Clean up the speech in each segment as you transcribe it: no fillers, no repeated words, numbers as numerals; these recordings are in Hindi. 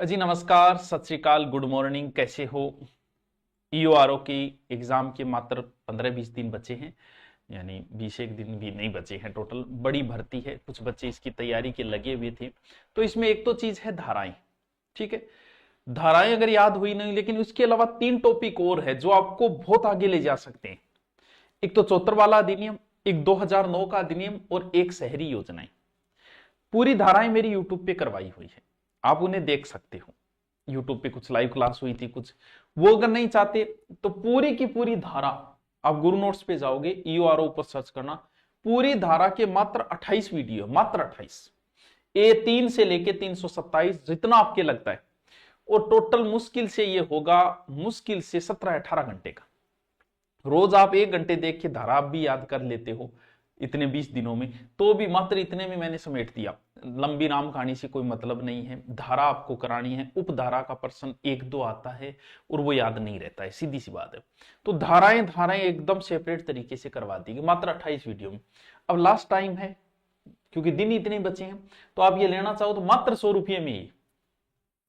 जी नमस्कार, सत श्री अकाल, गुड मॉर्निंग। कैसे हो? ईओआरओ की एग्जाम के मात्र 15-20 दिन बचे हैं, यानी 21 दिन भी नहीं बचे हैं। टोटल बड़ी भर्ती है, कुछ बच्चे इसकी तैयारी के लगे हुए थे। तो इसमें एक तो चीज है धाराएं, ठीक है। धाराएं अगर याद हुई नहीं, लेकिन उसके अलावा 3 टॉपिक और है जो आपको बहुत आगे ले जा सकते हैं। एक तो 74 वाला अधिनियम, एक 2009 का अधिनियम और एक शहरी योजनाएं। पूरी धाराएं मेरी यूट्यूब पे करवाई हुई है, आप उन्हें देख सकते हो। यूट्यूब पे कुछ लाइव क्लास हुई थी, कुछ वो अगर नहीं चाहते तो पूरी की पूरी धारा आप गुरु नोट्स पे जाओगे, ईओआरओ पर सर्च करना, पूरी धारा के मात्र 28 वीडियो, मात्र 28, A3 से लेके 327 जितना आपके लगता है। और टोटल मुश्किल से ये होगा, मुश्किल से 17-18 घंटे का। रोज आप 1 घंटे देख के धारा आप भी याद कर लेते हो इतने 20 दिनों में, तो भी मात्र इतने में मैंने समेट दिया। लंबी राम कहानी से कोई मतलब नहीं है, धारा आपको करानी है। उपधारा का प्रश्न 1-2 आता है और वो याद नहीं रहता है, सीधी सी बात है। तो धाराएं धाराएं एकदम सेपरेट तरीके से करवा दी गई मात्र 28 वीडियो में। अब लास्ट टाइम है, क्योंकि दिन इतने बचे हैं, तो आप ये लेना चाहो तो मात्र 100 रुपये में ही,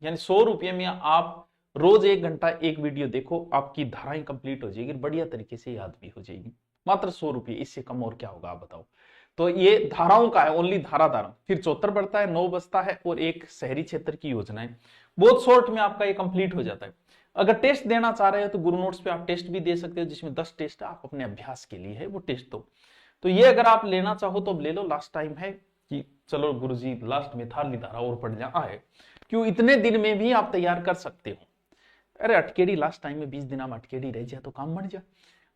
यानी 100 रुपये में आप रोज 1 घंटा एक वीडियो देखो, आपकी धाराएं कंप्लीट हो जाएगी, बढ़िया तरीके से याद भी हो जाएगी। मात्र 100 रुपये, इससे कम और क्या होगा आप बताओ। तो ये धाराओं का है, ओनली धारा धारा। फिर 74 बढ़ता है, 9 बचता है और एक शहरी क्षेत्र की योजनाएं। बहुत शॉर्ट में आपका ये कंप्लीट हो जाता है। अगर टेस्ट देना चाह रहे हो तो गुरु नोट्स पे आप टेस्ट भी दे सकते हो, जिसमें 10 टेस्ट आप अपने अभ्यास के लिए है, वो टेस्ट दो। तो ये अगर आप लेना चाहो तो अब ले लो, लास्ट टाइम है कि चलो गुरुजी लास्ट में थाली धारा और पढ़ जा आए, क्यों इतने दिन में भी आप तैयार कर सकते हो। अरे अटकेड़ी लास्ट टाइम में 20 दिन आप अटकेड़ी रह जाए तो काम बन जाए।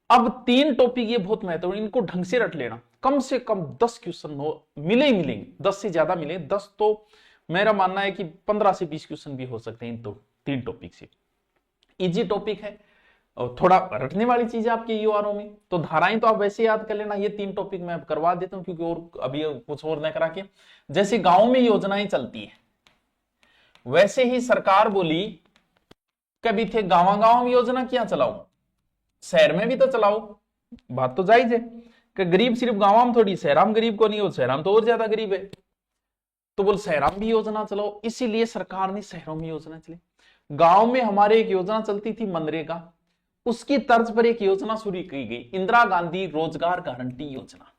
अब 3 टॉपिक ये बहुत महत्वपूर्ण, इनको ढंग से रट लेना। कम से कम 10 क्वेश्चन मिले ही मिलेंगे, 10 से ज्यादा मिले 10, तो मेरा मानना है कि 15 से 20 क्वेश्चन भी हो सकते हैं इन तो 3 टॉपिक से। इजी टॉपिक है और थोड़ा रटने वाली चीज है आपके यूआरओ में। तो धाराएं तो आप वैसे याद कर लेना, ये 3 टॉपिक मैं करवा देता हूं, क्योंकि और अभी कुछ और न करा के। जैसे गांव में योजनाएं चलती है, वैसे ही सरकार बोली कभी थे गांव गांव में योजना क्या चलाओ, शहर में भी तो चलाओ। बात तो जायज है कि गरीब सिर्फ गांव में थोड़ी, शहर में गरीब को नहीं हो, शहर में तो और ज्यादा गरीब है। तो बोल शहर में भी योजना चलाओ, इसीलिए सरकार ने शहरों में योजना चली। गांव में हमारे एक योजना चलती थी मनरेगा, उसकी तर्ज पर एक योजना शुरू की गई, इंदिरा गांधी रोजगार गारंटी योजना।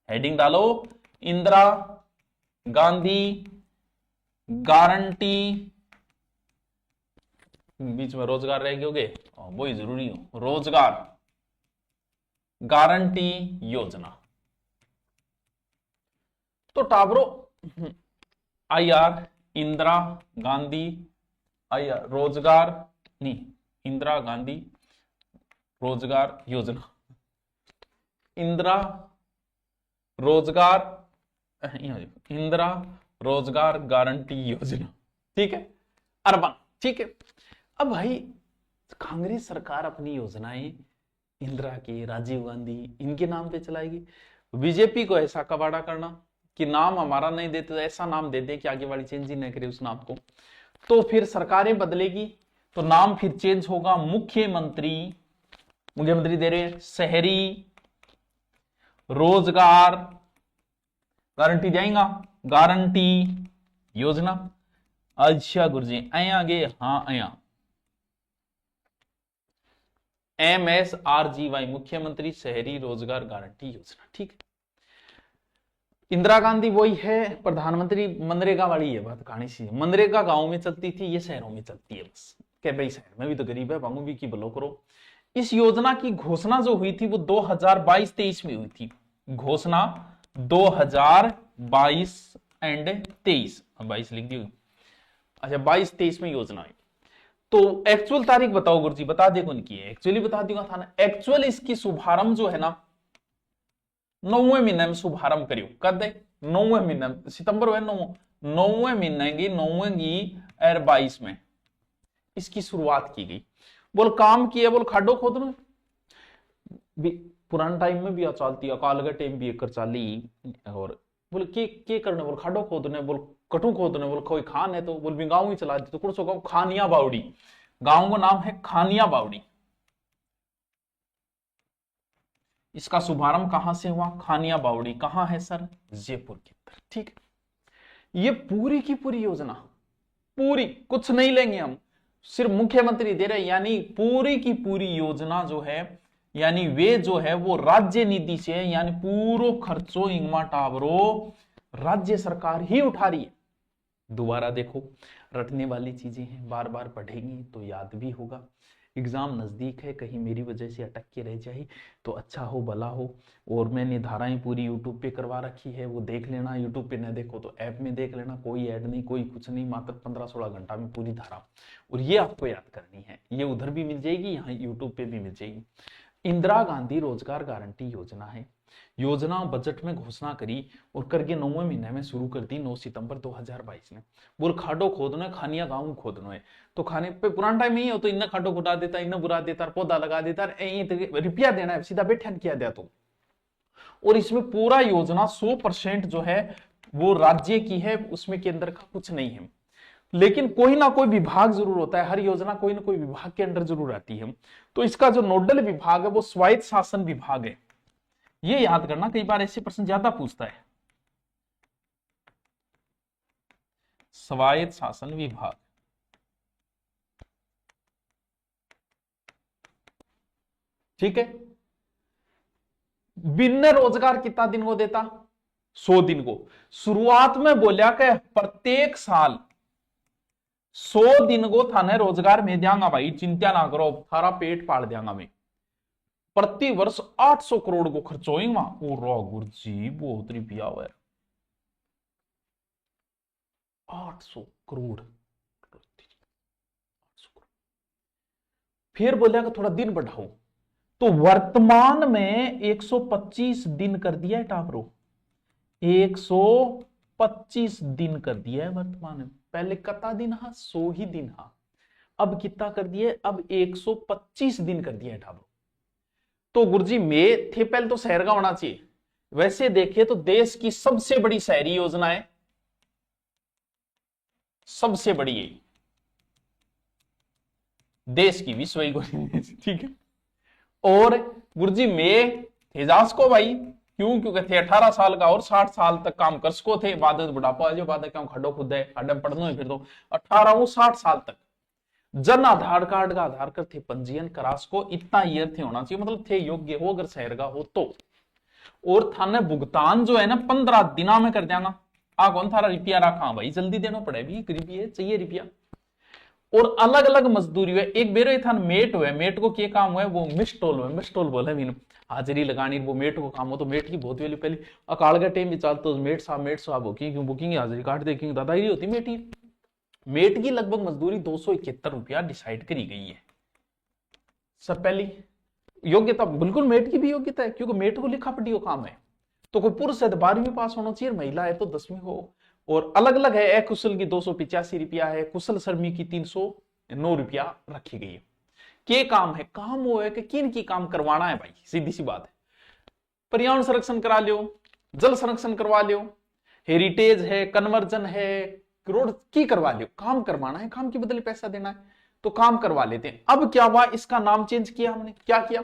हेडिंग डालो, इंदिरा गांधी गारंटी, बीच में रोजगार रह गए, वो ही जरूरी हो, रोजगार गारंटी योजना। तो टाबरो IR इंदिरा गांधी, IR रोजगार नहीं, इंदिरा गांधी रोजगार योजना, इंदिरा रोजगार, इंदिरा रोजगार गारंटी योजना, ठीक है, अर्बन, ठीक है। अब भाई कांग्रेस सरकार अपनी योजनाएं इंदिरा की, राजीव गांधी इनके नाम पे चलाएगी। बीजेपी को ऐसा कबाड़ा करना कि नाम हमारा नहीं देते, तो ऐसा नाम दे दे कि आगे वाली चेंज ही नहीं करे उस नाम को। तो फिर सरकारें बदलेगी तो नाम फिर चेंज होगा, मुख्यमंत्री, मुख्यमंत्री दे रहे हैं शहरी रोजगार गारंटी जाएगा, गारंटी योजना। अच्छा गुरुजी अया गे, हाँ अया MSRGY, मुख्यमंत्री शहरी रोजगार गारंटी योजना, ठीक है। इंदिरा गांधी वही है, प्रधानमंत्री मनरेगा वाली है बात, कहानी सी। मनरेगा गांव में चलती थी, ये शहरों में चलती है बस, क्या भाई शहर में भी तो गरीब है, भांगू भी की भलो करो। इस योजना की घोषणा जो हुई थी वो 2022-23 में हुई थी, घोषणा 2022 एंड 23, 22 लिख दी, अच्छा 22-23 में योजना है। तो एक्चुअल तारीख बताओ गुरुजी, बता दे कौन की है, एक्चुअली बता दूंगा था ना। एक्चुअल इसकी शुभारंभ जो है ना 9वें महीने में शुभारंभ करियो, कर दे 9वें महीने, सितंबर है 9वें महीने की 9वें की 22 में इसकी शुरुआत की गई। बोल काम किया, बोल खाडो खोदना, पुराने टाइम में भी चलती, अकाल के टाइम भी कर चाली, और बोल के करने, बोल खाडो खोदने, बोल कटू खोदने, बोल कोई खान है तो बोल भी गाँव ही चला दी, तो कुछ गाँव खानिया बावड़ी, गांव का नाम है खानिया बावड़ी। इसका शुभारंभ कहां से हुआ, खानिया बावड़ी, कहां है सर, जयपुर के अंदर, ठीक है। ये पूरी की पूरी योजना, पूरी, कुछ नहीं लेंगे हम, सिर्फ मुख्यमंत्री दे रहे, यानी पूरी की पूरी योजना जो है, यानी वे जो है वो राज्य निधि से, यानी पूरो खर्चो इंगमा टावरो राज्य सरकार ही उठा रही है। दोबारा देखो, रटने वाली चीजें हैं, बार बार पढ़ेंगी तो याद भी होगा। एग्जाम नजदीक है, कहीं मेरी वजह से अटक के रह जाए तो अच्छा हो भला हो। और मैंने धाराएं पूरी यूट्यूब पे करवा रखी है, वो देख लेना, यूट्यूब पे न देखो तो ऐप में देख लेना, कोई ऐड नहीं, कोई कुछ नहीं, मात्र 15-16 घंटा में पूरी धारा। और ये आपको याद करनी है, ये उधर भी मिल जाएगी, यहाँ यूट्यूब पे भी मिल जाएगी। इंदिरा गांधी रोजगार गारंटी योजना है, योजना बजट में घोषणा करी और करके 9वें महीने में शुरू कर दी 9 सितंबर 2022 में। बोल खाडो खोदना है, खानिया गांव खोदना है, तो खाने पे पुराना टाइम ही हो तो इन्ना खाडो खुदा देता, इन्ना बुरा देता, पौधा लगा देता, रुपया देना है, सीधा बैठन किया दिया तो। और इसमें पूरा योजना 100% जो है वो राज्य की है, उसमें केंद्र का कुछ नहीं है। लेकिन कोई ना कोई विभाग जरूर होता है, हर योजना कोई ना कोई विभाग के अंदर जरूर आती है। तो इसका जो नोडल विभाग है वो स्वायत्त शासन विभाग है, ये याद करना, कई बार ऐसे प्रश्न ज्यादा पूछता है। स्वायत्त शासन विभाग, ठीक है। बिन रोजगार कितना दिन को देता? 100 दिन को। शुरुआत में बोलिया कि प्रत्येक साल 100 दिन को थाने रोजगार में देंगा भाई, चिंता ना करो, थारा पेट पाल देंगा मैं। प्रति वर्ष 800 करोड़ को खर्च होगा। ओ गुरुजी बहुत रुपया हुआ, 800 करोड़। फिर बोलिया कि थोड़ा दिन बढ़ाओ, तो वर्तमान में 125 दिन कर दिया है टावरो, 125 दिन कर दिया है वर्तमान में। पहले कितना दिन हा? 100 ही दिन हा, अब कितना कर दिया? अब 125 दिन कर दिया है टावरो। तो गुरुजी में थे पहले तो शहर का होना चाहिए, वैसे देखिए तो देश की सबसे बड़ी शहरी योजना है, सबसे बड़ी है देश की, विश्व ठीक है। और गुरुजी में तेजास को भाई क्यों? क्योंकि थे 18 साल का और 60 साल तक काम कर सको थे, बाद बुढ़ापा जो बाद क्यों खड्डो खुद है, खड्डे पढ़नो है, फिर तो 18 60 साल तक जन आधार कार्ड का आधार कर थे पंजीयन करास को, इतना ईयर थे होना चाहिए, मतलब थे योग्य हो अगर शहर का हो तो। और थाने भुगतान जो है ना 15 दिना में कर देगा। आ कौन थारा रुपया रखा भाई, जल्दी देना पड़े भी, रुपये चाहिए रुपया। और अलग अलग मजदूरी है, एक बेरो था मेट हुआ, मेट को क्या काम हुआ, वो मिस्टोल हुआ, मिस्टोल बोला भी हाजिरी लगानी, वो मेट को काम हो, तो मेट की बहुत वैल्यू पहले अकाल का टाइम भी चलता तो मेट साहब बुकिंग क्यों, बुकिंग हाजिरी काट दे क्यों, दादागिरी होती मेट की। मेट की लगभग मजदूरी 271 रुपया डिसाइड करी गई है। सब पहली योग्यता बिल्कुल मेट की भी योग्यता है, क्योंकि मेट को लिखा पढ़ी काम है, तो कोई पुरुष है तो 12वीं पास होना चाहिए, महिला है तो 10वीं हो। और अलग अलग है, अकुशल की 285 रुपया है, कुशल श्रमिक की 309 रुपया रखी गई है। के काम है? काम वो है कि किन की काम करवाना है भाई, सीधी सी बात है। पर्यावरण संरक्षण करा लियो, जल संरक्षण करवा लियो, हेरिटेज है, कन्वर्जन है, रोड की करवा लियो, काम करवाना है, काम के बदले पैसा देना है तो काम करवा लेते हैं। अब क्या हुआ, इसका नाम चेंज किया हमने, क्या किया?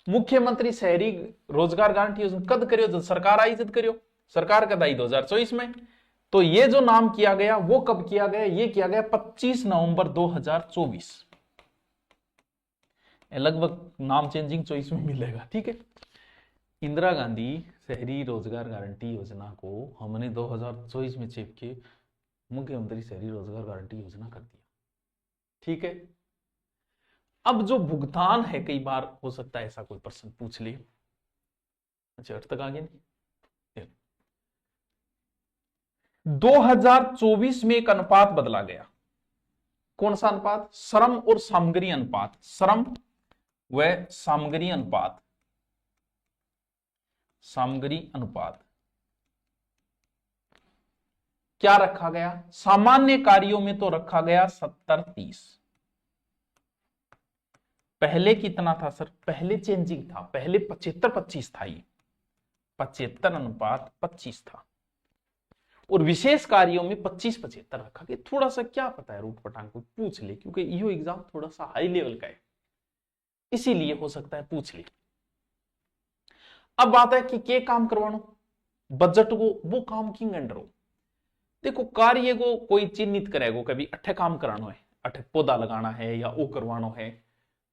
मुख्यमंत्री शहरी रोजगार गारंटी योजना कद करियो, जब सरकार आई जब करियो, सरकार कद आई 2024 में। तो ये जो नाम किया गया वो कब किया गया? ये किया गया 25 नवंबर 2024, लगभग नाम चेंजिंग चॉइस में मिलेगा, ठीक है। इंदिरा गांधी शहरी रोजगार गारंटी योजना को हमने 2024 में चेप के मुख्यमंत्री शहरी रोजगार गारंटी योजना कर दिया, ठीक है। अब जो भुगतान है, कई बार हो सकता है ऐसा कोई प्रश्न पूछ ले, अच्छा अर्थ तक आगे नहीं। 2024 में एक अनुपात बदला गया, कौन सा अनुपात? श्रम और सामग्री अनुपात, श्रम व सामग्री अनुपात, सामग्री अनुपात क्या रखा गया? सामान्य कार्यों में तो रखा गया 70-30। पहले कितना था सर? पहले चेंजिंग था, पहले 75-25 था, ये 75:25 था। और विशेष कार्यों में 25-75 रखा गया। थोड़ा सा क्या पता है, रूट पटांग को पूछ ले, क्योंकि यो एग्जाम थोड़ा सा हाई लेवल का है, इसीलिए हो सकता है पूछ ले। अब बात है कि क्या काम करवानो बजट को, वो काम किंग अंडर हो। देखो कार्य को कोई चिन्हित करेगा, कभी अठे काम करानो है, अठे पौधा लगाना है या वो करवानो है,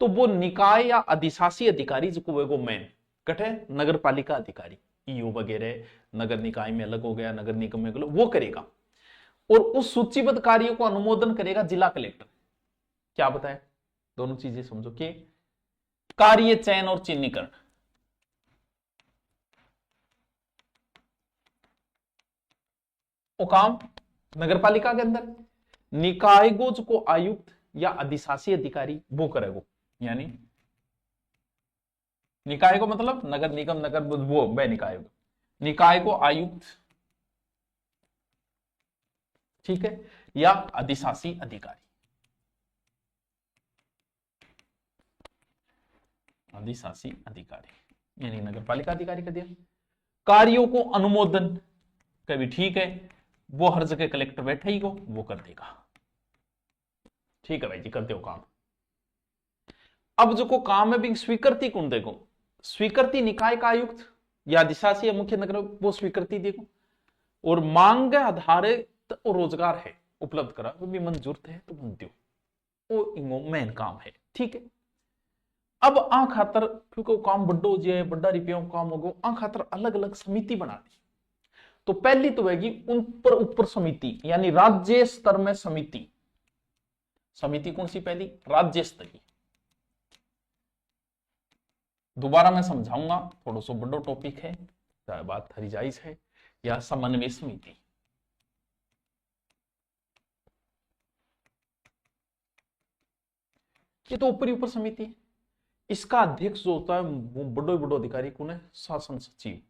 तो वो निकाय या अधिशासी अधिकारी जो वो मेन कटे नगर पालिका अधिकारी ईओ वगैरह नगर निकाय में अलग हो गया, नगर निगम में वो करेगा। और उस सूचीबद्ध कार्यों को अनुमोदन करेगा जिला कलेक्टर। क्या बताए, दोनों चीजें समझो कि कार्य चयन और चिन्हीकरण, वो काम नगर पालिका के अंदर, निकायगोज को आयुक्त या अधिशासी अधिकारी वो करेगा। यानी निकाय को मतलब नगर निगम, नगर वो वह निकाय, निकाय को आयुक्त, ठीक है, या अधिशासी अधिकारी, अधिशासी अधिकारी यानी नगर पालिका अधिकारी कर दिया। कार्यों को अनुमोदन कभी ठीक है, वो हर जगह कलेक्टर बैठे ही को वो कर देगा। ठीक है भाई जी, करते हो काम। अब जो को काम है भी स्वीकृति कौन देखो, स्वीकृति निकाय का आयुक्त या अधिशासी या मुख्य नगर वो स्वीकृति देखो। और मांग आधारित रोजगार है उपलब्ध करा, वो भी मंजूर है तो मन दो, वो इनको मेन काम है। ठीक है, अब आ खातर क्योंकि काम बड्डो जे बड़ा रुपया काम होगा, आ खातर अलग अलग समिति बना दी। तो पहली तो होगी उन पर ऊपर समिति, यानी राज्य स्तर में समिति। समिति कौन सी पहली, राज्य स्तरीय। दोबारा मैं समझाऊंगा, थोड़ा सा बड़ा टॉपिक है, चाहे बात थरी जायज है, या समन्वय समिति। ये तो ऊपर ही ऊपर समिति है। इसका अध्यक्ष जो होता है वो बड़ो बड़ो अधिकारी कौन है, शासन सचिव,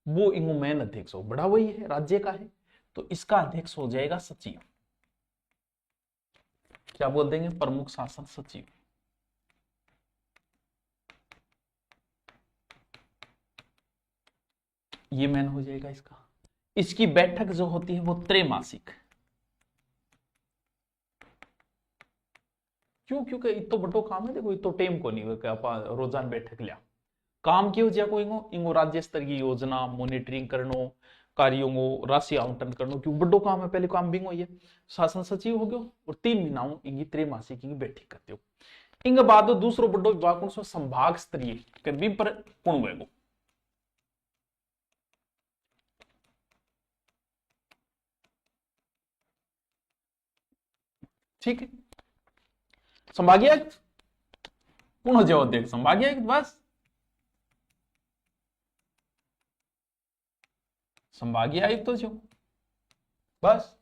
वो इनको मेन अध्यक्ष हो, बड़ा वही है, राज्य का है, तो इसका अध्यक्ष हो जाएगा सचिव। क्या बोल देंगे, प्रमुख शासन सचिव। ये मेन हो जाएगा इसका। इसकी बैठक जो होती है वो त्रैमासिक। क्यों, क्योंकि इतो बड़ो काम है, देखो इतो टेम को नहीं हो रोजाना बैठक लिया, काम क्यों जिया को इंगो राज्य स्तर की योजना मॉनिटरिंग करनो, कार्यों को राशि आवंटन करनो, क्यों बड़ो काम है। पहले काम बिंग है शासन सचिव हो गयो, और 3 महीनाओं इंगी त्रैमासिक की बैठक करते हो। इंग बाद दूसरो बड़ो विभाग कौन, संभाग स्तरीय कभी पर कौन हुएगो, ठीक है, संभागीय आयुक्त कौन हो जाओ अध्यक्ष, संभागीय आयुक्त बस, संभागीय आयुक्त तो जो बस।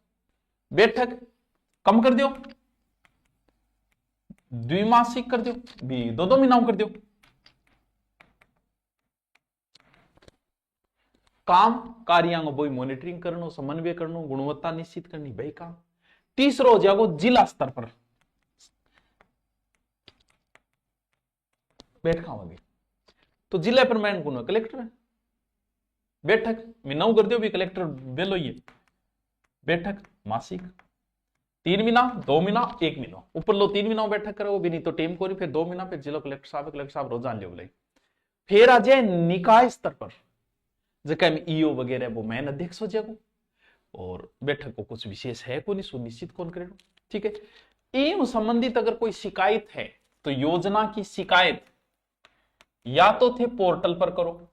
बैठक कम कर दियो, द्विमासिक कर दियो, भी 2-2 महीनाओं कर दियो। काम कार्यांग बोई मॉनिटरिंग करनो, समन्वय करनो, गुणवत्ता निश्चित करनी, भाई काम। तीसरो हो जाएगा जिला स्तर पर बैठक होगी, तो जिला पर मैन कौन है, कलेक्टर है। बैठक महीना कर दियो, भी कलेक्टर बेलो ही है। बैठक मासिक, 3 महीना, 2 महीना, 1 महीना, ऊपर लो 3 महीना बैठक करो, भी नहीं तो टेम को, फिर 2 महीना, फिर जिला कलेक्टर साहब रोजान ले बोले। फिर आ जाए निकाय स्तर पर, जगह में ईओ वगैरह वो मैन अध्यक्ष हो जाएगा, और बैठक को कुछ विशेष है को नहीं सुनिश्चित कौन करेगा। ठीक है, एवं संबंधित अगर कोई शिकायत है तो योजना की शिकायत या तो थे पोर्टल पर करो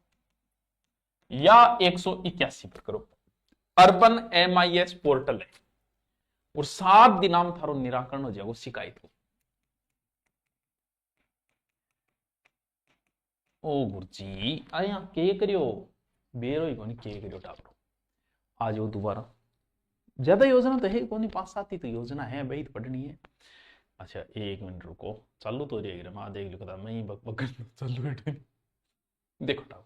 या 181 पर करो। अर्बन MIS पोर्टल है, और 7 दिना में थारो निराकरण हो जाएगा शिकायत को। ओ गुरुजी आया के करियो, बेरो ही कोनी के करियो टापरो, आ जाओ दोबारा। ज्यादा योजना तो है कोनी, 5-7 ही तो योजना है भाई, तो पढ़नी है। अच्छा 1 मिनट रुको, चालू तो देख रहा देख लो, मैं बक बक चालू बैठे। देखो टाप,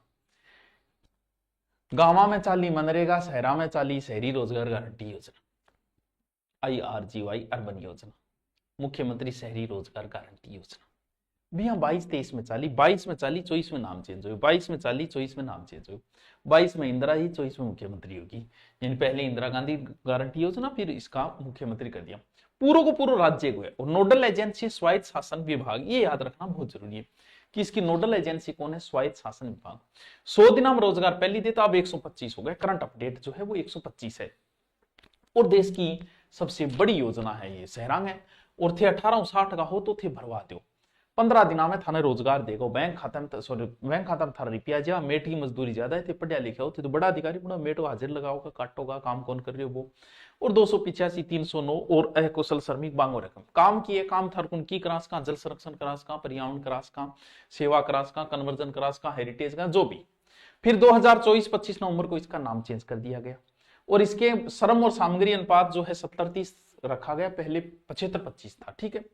गांव में चाली मनरेगा, शहरा में चाली शहरी रोजगार गारंटी योजना, IRGY अर्बन योजना, मुख्यमंत्री शहरी रोजगार गारंटी योजना। भैया 22-23 में चाली, 22 में चाली, 24 में नाम चेंज हो, 22 में चाली, 24 में नाम चेंज हो, 22 में इंदिरा ही, 24 में मुख्यमंत्री होगी। यानी पहले इंदिरा गांधी गारंटी योजना, फिर इसका मुख्यमंत्री कर दिया। पूरा को पूरा राज्य को है, और नोडल एजेंसी स्वायत्त शासन विभाग, ये याद रखना बहुत जरूरी है कि इसकी नोडल एजेंसी कौन है, स्वायत्त शासन विभाग। 100 दिना में रोजगार पहली देता, अब 125 हो गए, करंट अपडेट जो है वो 125 है। और देश की सबसे बड़ी योजना है ये सहरांग है। और थे 1860 का हो तो थे भरवा दो, 15 दिना में थाने रोजगार देगो, बैंक खाता में सॉरी बैंक खाता में थारा रुपया जा, मेट की मजदूरी ज्यादा है, पढ़िया लिखा हो तो बड़ा अधिकारी बड़ा, मेट को हाजिर लगाओगा, काटोगा, काम कौन कर रहे हो वो। और 285 309 और अकुशल श्रमिक बांगो रकम काम किए, काम थरकुन की करास का, जल संरक्षण करास का, पर्यावरण करास का, सेवा करास का, कन्वर्जन करास का, हेरिटेज का, जो भी। फिर 2024-25 नवंबर को इसका नाम चेंज कर दिया गया और इसके श्रम और सामग्री अनुपात जो है 70-30 रखा गया, पहले 75-25 था। ठीक है।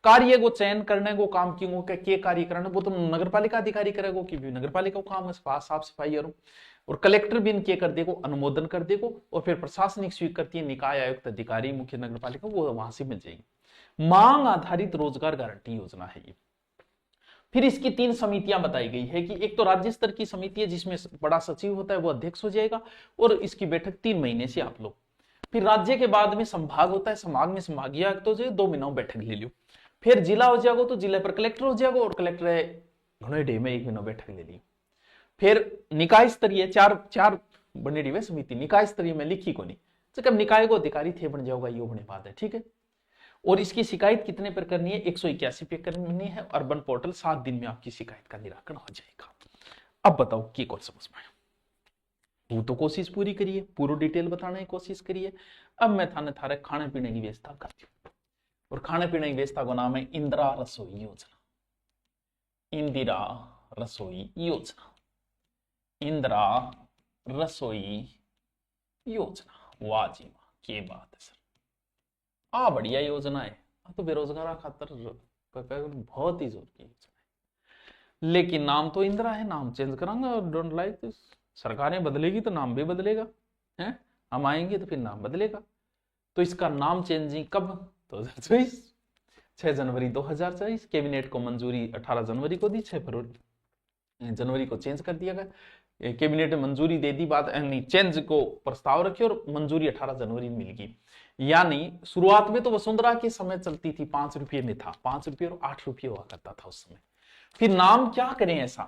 कार्य को चयन करने को काम क्यों के कार्य करना वो तो नगर पालिका अधिकारी करेगा, कि नगर पालिका को काम है साफ सफाई और कलेक्टर भी इनके कर देगो, अनुमोदन कर देगो और फिर प्रशासनिक स्वीकृति निकाय आयुक्त अधिकारी मुख्य नगर पालिका वो वहां से मिल जाएगी। मांग आधारित रोजगार गारंटी योजना है ये। फिर इसकी 3 समितियां बताई गई है कि एक तो राज्य स्तर की समिति है जिसमें बड़ा सचिव होता है वो अध्यक्ष हो जाएगा और इसकी बैठक 3 महीने से आप लोग। फिर राज्य के बाद में संभाग होता है, संभाग में संभागीय आयुक्त हो जाए, 2 महीनों में बैठक ले लियो। फिर जिला हो जाएगा तो जिला पर कलेक्टर हो जाएगा और कलेक्टर घने डे में 1 महीना बैठक ले ली। फिर निकाय स्तरीय 4 बने डी समिति, निकाय स्तरीय में लिखी को नहीं, जब निकाय को अधिकारी थे बन जाओगा, ये बने बात है। ठीक है। और इसकी शिकायत कितने पर करनी है? 181 पे करनी है। अर्बन पोर्टल 7 दिन में आपकी शिकायत का निराकरण हो जाएगा। अब बताओ की कौन समझ में आया? वो तो कोशिश पूरी करिए, पूरा डिटेल बताने की कोशिश करिए। अब मैं थारे खाने पीने की व्यवस्था करती हूँ और खाने पीने की व्यवस्था का नाम है इंदिरा रसोई योजना। इंदिरा रसोई योजना, इंदिरा रसोई योजना। वाह जी वाह, क्या बात है सर, बढ़िया योजना है। तो बेरोजगार खातर बहुत ही जोर की योजना है, लेकिन नाम तो इंदिरा है, नाम चेंज करांगा। Don't like this. सरकारें बदलेगी तो नाम भी बदलेगा है, हम आएंगे तो फिर नाम बदलेगा। तो इसका नाम चेंजिंग कब? 2024 6 जनवरी 2024। कैबिनेट को मंजूरी 18 जनवरी को दी, 6 जनवरी को चेंज कर दिया गया। कैबिनेट ने मंजूरी दे दी, बात चेंज को प्रस्ताव रखे और मंजूरी 18 जनवरी में मिल गई। यानी शुरुआत में तो वसुंधरा के समय चलती थी, 5 रुपये में था, 5 रुपये और 8 रुपये हुआ करता था उस समय। फिर नाम क्या करें ऐसा?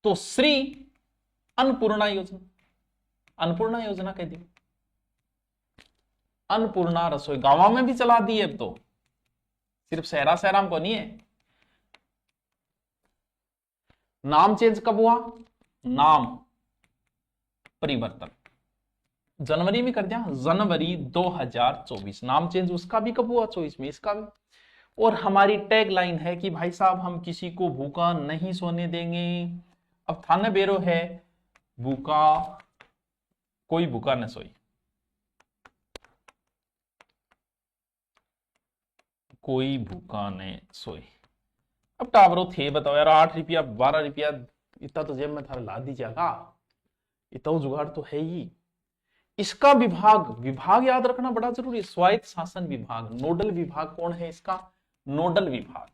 तो श्री अन्नपूर्णा योजना, अन्नपूर्णा योजना कह दी। अन्नपूर्णा रसोई गांव में भी चला दी है अब तो, सिर्फ शहरा को नहीं है। नाम चेंज कब हुआ? नाम परिवर्तन जनवरी में कर दिया, जनवरी 2024। नाम चेंज उसका भी कब हुआ? 24 में, इसका भी। और हमारी टैग लाइन है कि भाई साहब हम किसी को भूखा नहीं सोने देंगे। अब थाने बेरो है भूखा, कोई भूखा न सोई, कोई भूखा न सोई। अब टावरो थे बताओ यार, 8 रुपया 12 रुपया इतना तो जेब में थारा ला दीजिएगा, इतना जुगाड़ तो है ही। इसका विभाग याद रखना बड़ा जरूरी है। स्वायत्त शासन विभाग, नोडल विभाग कौन है इसका? नोडल विभाग,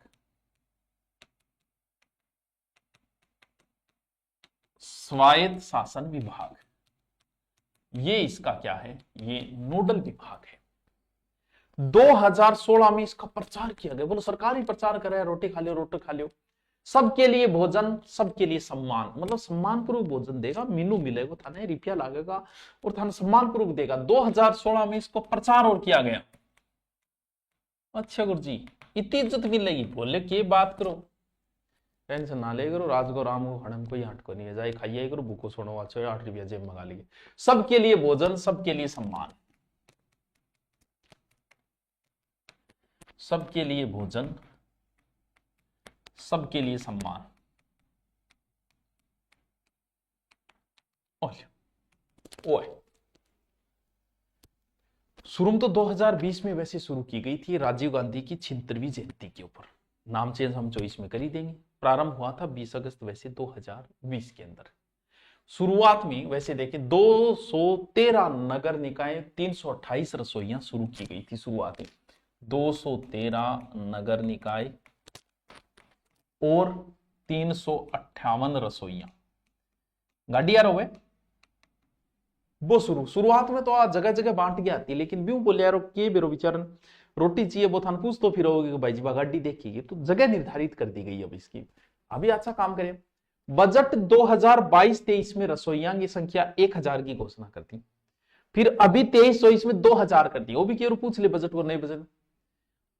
स्वायत्त शासन विभाग, ये इसका क्या है? ये नोडल विभाग है। 2016 में इसका प्रचार किया गया। बोलो सरकारी प्रचार करे, रोटी खा लियो, रोटी खा लियो, सबके लिए भोजन, सबके लिए सम्मान, मतलब सम्मानपूर्वक भोजन देगा, मीनू मिलेगा, थाने रुपया लागेगा और थाने सम्मानपूर्वक देगा। 2016 में इसको प्रचार और किया गया। अच्छा गुरु जी इतनी इज्जत मिलेगी, बोले के बात करो, टेंशन ना ले करो, राज को राम को खड़म कोई हट को नहीं है, जाए खाइए करो, भूखो सोनो, अच्छा 8 रुपया जेब मंगा लीजिए। सबके लिए भोजन, सबके लिए सम्मान, सबके लिए भोजन, सबके लिए सम्मान। ओए शुरू तो 2020 में वैसे शुरू की गई थी, राजीव गांधी की 76वीं जयंती के ऊपर। नाम चेंज हम 24 में कर ही देंगे। प्रारंभ हुआ था 20 अगस्त वैसे 2020 के अंदर। शुरुआत में वैसे देखें 213 नगर निकाय, 328 रसोइयां शुरू की गई थी शुरुआत में। 213 नगर निकाय और 358 रसोइयां, गाड़ी यार हुए वो शुरुआत में तो जगह जगह बांट के आती, लेकिन ब्यू बोले यार के बेरो विचारन रोटी चाहिए वो थान पूछ तो फिर होगी भाई जी गाड़ी देखिए, तो जगह निर्धारित कर दी गई अब इसकी। अभी अच्छा काम करें। बजट 2022-23 में रसोइयां की संख्या 1000 की घोषणा करती, फिर अभी 23-24 में 2000 कर दिया, वो भी केवल पूछ ले बजट और नए बजट।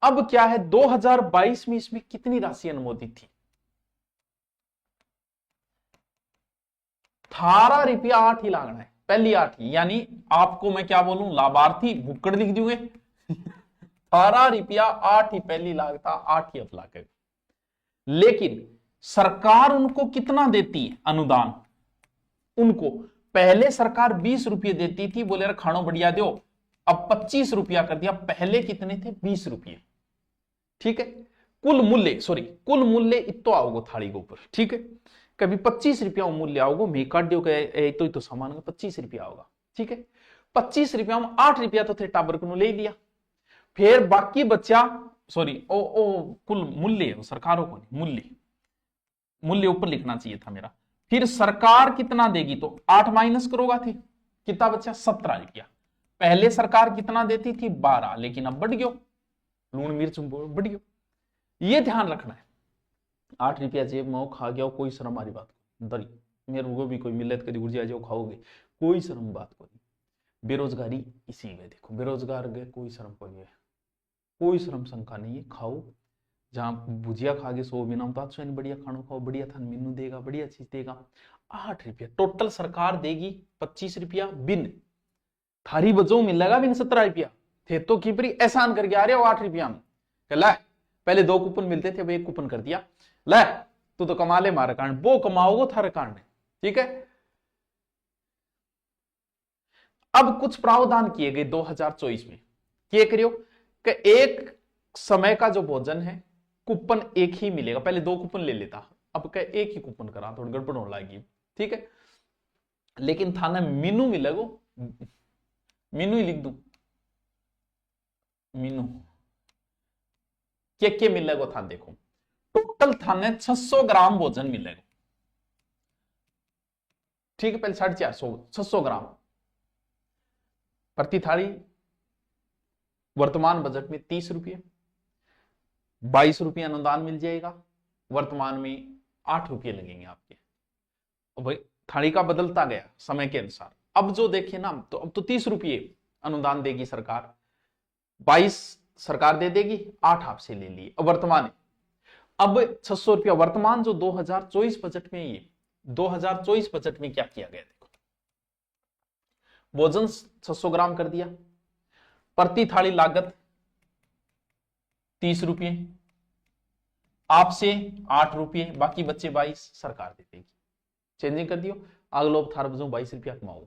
अब क्या है 2022 में इसमें कितनी राशि अनुमोदित थी? 18 रुपया 8 ही लागना है, पहली 8 ही, यानी आपको मैं क्या बोलूं, लाभार्थी भुक्कड़ लिख दूंगे 18 रुपया 8 ही पहली लागता, 8 ही अब लागे। लेकिन सरकार उनको कितना देती है अनुदान? उनको पहले सरकार 20 रुपये देती थी, बोले यार खानो बढ़िया दो, अब 25 रुपया कर दिया। पहले कितने थे? 20 रुपये। ठीक है, कुल मूल्य इतो आओगे थाली के ऊपर। ठीक है, कभी 25 रुपया मूल्य आओगे, मैं काट दो तो सामान का 25 रुपया होगा। ठीक है, 25 रुपया में 8 रुपया तो थे टाबर को ले लिया, फिर बाकी बच्चा कुल मूल्य सरकारों को नहीं, मूल्य ऊपर लिखना चाहिए था मेरा। फिर सरकार कितना देगी? तो 8 माइनस करोगा थी, कितना बच्चा? 17 रुपया। पहले सरकार कितना देती थी? 12, लेकिन अब बढ़ गयो, लूण मिर्च बढ़ गयो। ये ध्यान रखना है। 8 रुपया जेब में खा गया, कोई शर्म वाली बात दरी, मेरे को भी कोई मिलत कभी गुर्जिया जो खाओगे, कोई शर्म बात को नहीं। बेरोजगारी इसी में देखो, बेरोजगार गए कोई शर्म को नहीं है, कोई शर्म शंका नहीं है। खाओ, जहां भुजिया खा के 100 बिना तो बढ़िया खाना खाओ, बढ़िया था मेनू देगा, बढ़िया चीज देगा। 8 रुपया टोटल सरकार देगी, 25 रुपया बिन थारी बजो मिलेगा बिन 17 रुपया थे तो कीपरी एहसान करके आ रहे हो 8 रुपया में। ला पहले 2 कूपन मिलते थे, वो 1 कूपन कर दिया, ला तू तो कमा ले मारे कारण, वो कमाओगे थारे कारण। ठीक है, अब कुछ प्रावधान किए गए 2024 में। क्या करियो कि एक समय का जो भोजन है कूपन एक ही मिलेगा, पहले 2 कूपन ले लेता, अब क्या एक ही कूपन करा, थोड़ी गड़बड़ होने लगी। ठीक है, लेकिन थाना मीनू मिलेगा, मीनू ही लिख दू, मीनू क्या मिलेगा था देखो, टोटल थाने 600 ग्राम भोजन मिलेगा। ठीक है, पहले 450 600 ग्राम प्रति थाली। वर्तमान बजट में 30 रुपये, 22 रुपये अनुदान मिल जाएगा, वर्तमान में 8 रुपये लगेंगे आपके। भाई थाली का बदलता गया समय के अनुसार। अब जो देखे ना, तो अब तो 30 रुपये अनुदान देगी सरकार, 22 सरकार दे देगी, 8 आपसे ले लिए। अब वर्तमान अब 600 रुपया वर्तमान जो 2024 बजट में, ये 2024 बजट में क्या किया गया देखो, भोजन 600 ग्राम कर दिया, प्रति थाली लागत 30 रुपये, आपसे 8 रुपये, बाकी बच्चे 22 सरकार दे देगी। चेंजिंग कर दियो, अगलो थार बजो 22 रुपया कमाओ।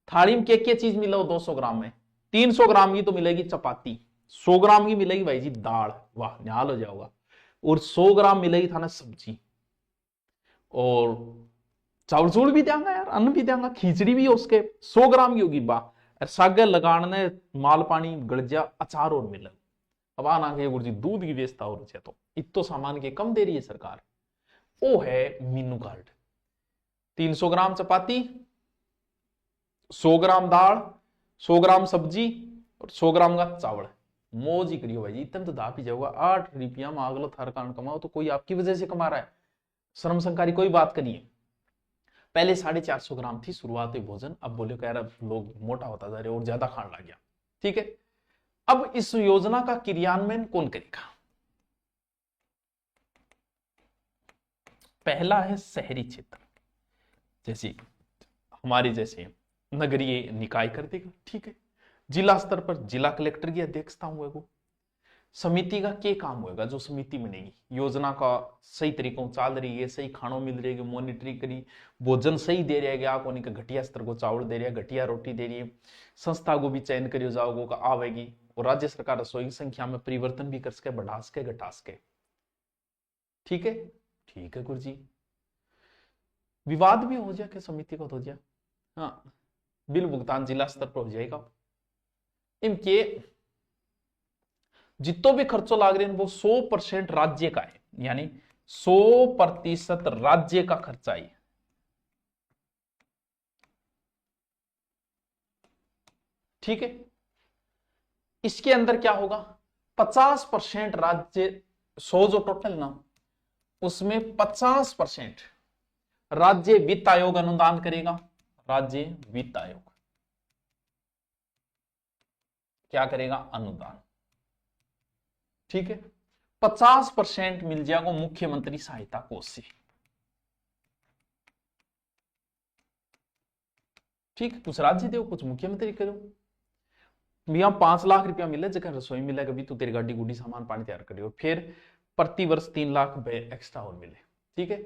थाली में क्या चीज मिला 200 ग्राम में? 300 ग्राम की तो मिलेगी चपाती, 100 ग्राम की मिलेगी भाई जी दाल, वाह निहाल हो जाओगा, और 100 ग्राम मिलेगी थाना सब्जी, और चावल चूल भी देंगा यार, अन्न भी देंगा, खिचड़ी भी उसके 100 ग्राम की होगी, वाह सागे लगाने माल पानी गड़जा, अचार और मिले। अब आना के गुरु जी दूध की व्यवस्था हो रही है, तो इतो सामान के कम दे रही है सरकार। वो है मीनू कार्ड, 300 ग्राम चपाती, 100 ग्राम दाल, 100 ग्राम सब्जी और 100 ग्राम का चावल। मौज ही करियो भाई जी, इतना तो दाप ही जाओगा। 8 रुपया में अगलो थार कान कमाओ, तो कोई आपकी वजह से कमा रहा है, श्रम संकारी कोई बात करिए। पहले 450 ग्राम थी शुरुआती भोजन, अब बोले कह रहा लोग मोटा होता जा रहे और ज्यादा खाने लग गया। ठीक है, अब इस योजना का क्रियान्वयन कौन करेगा? पहला है शहरी क्षेत्र, जैसे हमारे जैसे नगरीय निकाय कर देगा। ठीक है, जिला स्तर पर जिला कलेक्टर की अध्यक्षता हुएगा। समिति का क्या काम होगा? जो समिति बनेगी, योजना का सही तरीकों चाल रही है, सही खानों मिल रही है, मॉनिटरिंग करी, भोजन सही दे रहा है, क्या कोनी का घटिया स्तर को चावल दे रहा है, घटिया रोटी दे रही है, संस्था को भी चयन करियो जाओगो का आवेगी, और राज्य सरकार रसोई की संख्या में परिवर्तन भी कर सके, बढ़ा सके, घटा सके। ठीक है, ठीक है गुरु जी। विवाद भी हो जाए, समिति को हो जाए, हाँ बिल भुगतान जिला स्तर पर हो जाएगा। इनके जितो भी खर्चो लाग रहे हैं वो 100% राज्य का है, यानी 100% राज्य का खर्चा है। ठीक है, इसके अंदर क्या होगा? 50% राज्य, 100 जो टोटल ना, उसमें 50% राज्य वित्त आयोग अनुदान करेगा, राज्य वित्त आयोग। क्या करेगा, अनुदान। ठीक है, 50% मिल जाएगा मुख्यमंत्री सहायता कोष से। ठीक है, कुछ राज्य दो, कुछ मुख्यमंत्री करो। भैया 5 लाख रुपया मिले, जगह रसोई मिले, कभी तू तेरी गाड़ी गुडी सामान पानी तैयार करियो, फिर प्रति वर्ष 3 लाख एक्स्ट्रा और मिले। ठीक है,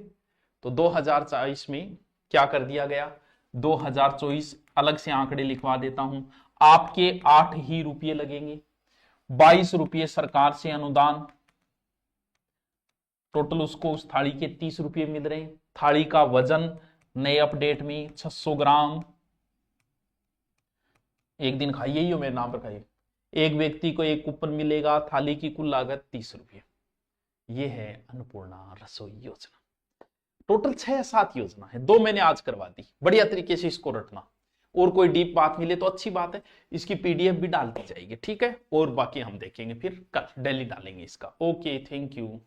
तो 2024 में क्या कर दिया गया, 2024 अलग से आंकड़े लिखवा देता हूं, आपके 8 ही रुपये लगेंगे, 22 रुपये सरकार से अनुदान, टोटल उसको उस थाली के 30 रुपये मिल रहे हैं। थाली का वजन नए अपडेट में 600 ग्राम, एक दिन खाइए ही हो, मेरे नाम पर खाइए। एक व्यक्ति को एक कूपन मिलेगा, थाली की कुल लागत 30 रुपये। ये है अन्नपूर्णा रसोई योजना। टोटल 6-7 योजना है, 2 मैंने आज करवा दी। बढ़िया तरीके से इसको रटना, और कोई डीप बात मिले तो अच्छी बात है, इसकी पीडीएफ भी डाल दी जाएगी। ठीक है, और बाकी हम देखेंगे फिर कल, डेली डालेंगे इसका। Okay, thank you.